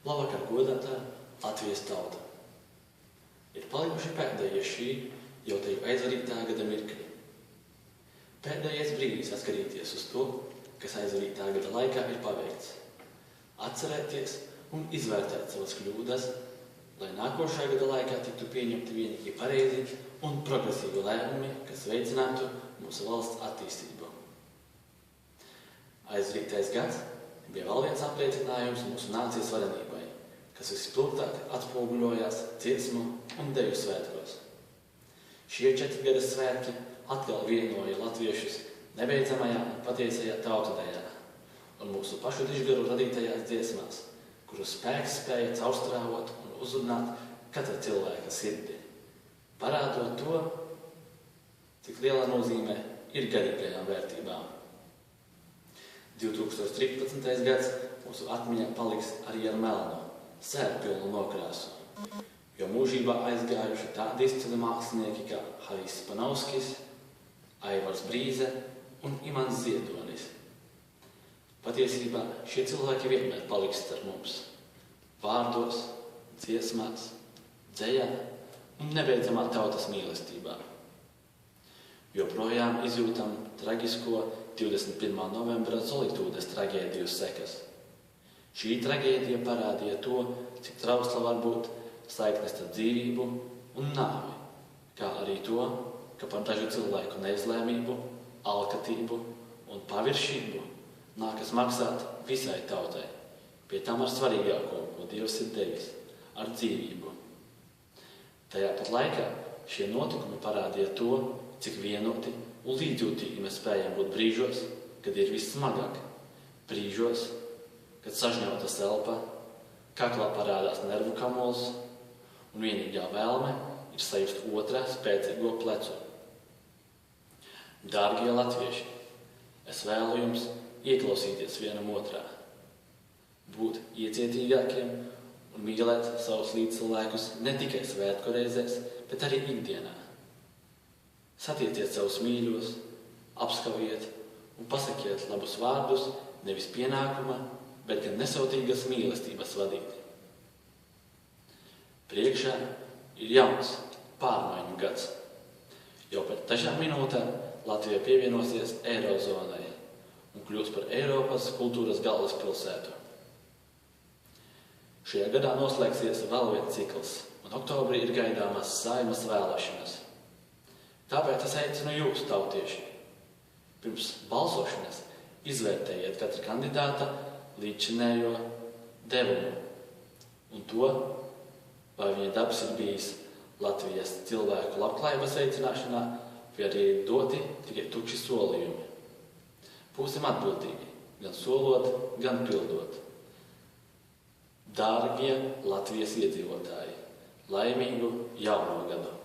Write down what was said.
Labvakar, godātā Latvijas tauta! Ir palikuši pēdējie šī jau teju aizvarītā gada mirkļi. Pēdējais brīdis atskatīties uz to, kas aizvarītā gada laikā ir paveikts. Atcerēties un izvērtēt savas kļūdas, lai nākošā gada laikā tiktu pieņemti vienīgi pareizi un progresīvi lēmumi, kas veicinātu mūsu valsts attīstību. Aizvarītais gads bija vēl viens apliecinājums mūsu nācijas varenībai, kas vispilgtāk atspoguļojās dziesmu un deju svētkos. Šie 4 gada svētki atkal vienoja latviešus nebeidzamajā un patiesajā tautadējā un mūsu pašu dižgaru radītajās dziesmās, kuru spēks spēja caurstrāvot un uzrunāt katra cilvēka sirdi, parādot to, cik lielā nozīme ir garīgajām vērtībām. 2013. gads mūsu atmiņā paliks arī ar melno, sērpilnu nokrāsu, jo mūžībā aizgājuši tādi izcili mākslinieki kā Harijs Panauskis, Aivars Brīze un Imants Ziedonis. Patiesībā šie cilvēki vienmēr paliks starp mums vārdos, dziesmās, dzejā un nebeidzamā tautas mīlestībā. Joprojām izjūtam traģisko 21. novembra Zolitūdes traģēdiju sekas. Šī traģēdija parādīja to, cik trausla var būt saikne starp dzīvību un nāvi, kā arī to, ka par dažu cilvēku neizlēmību, alkatību un paviršību nākas maksāt visai tautai, pie tam ar svarīgāko, ko Dievs ir devis, ar dzīvību. Tajā pat laikā šie notikumi parādīja to, cik vienoti un līdzjūtīgi mēs spējam būt brīžos, kad ir vissmagāk, brīžos, kad sažņauta elpa, kaklā parādās nervu kamols un vienīgā vēlme ir sajust otrā spēcīgo plecu. Dārgie latvieši, es vēlu jums ieklausīties vienam otrā, būt iecietīgākiem un mīlēt savus līdzcilvēkus ne tikai svētku reizēs, bet arī ikdienā. Satieciet savus mīļos, apskaviet un pasakiet labus vārdus nevis pienākuma, bet gan nesautīgas mīlestības vadīti. Priekšā ir jauns pārmaiņu gads. Jau pēc dažām minūtēm Latvija pievienosies Eirozonai un kļūs par Eiropas kultūras galvaspilsētu. Šajā gadā noslēgsies vēl viens cikls, un oktobrī ir gaidāmas Saeimas vēlēšanas. Tāpēc es aicinu jūs, tautieši, pirms balsošanas izvērtējiet katra kandidāta līdzšinējo devumu un to, vai viņa darbs ir bijis Latvijas cilvēku labklājības veicināšanā, vai arī doti tikai tukši solījumi. Būsim atbildīgi, gan solot, gan pildot. Dārgie Latvijas iedzīvotāji, laimīgu jauno gadu!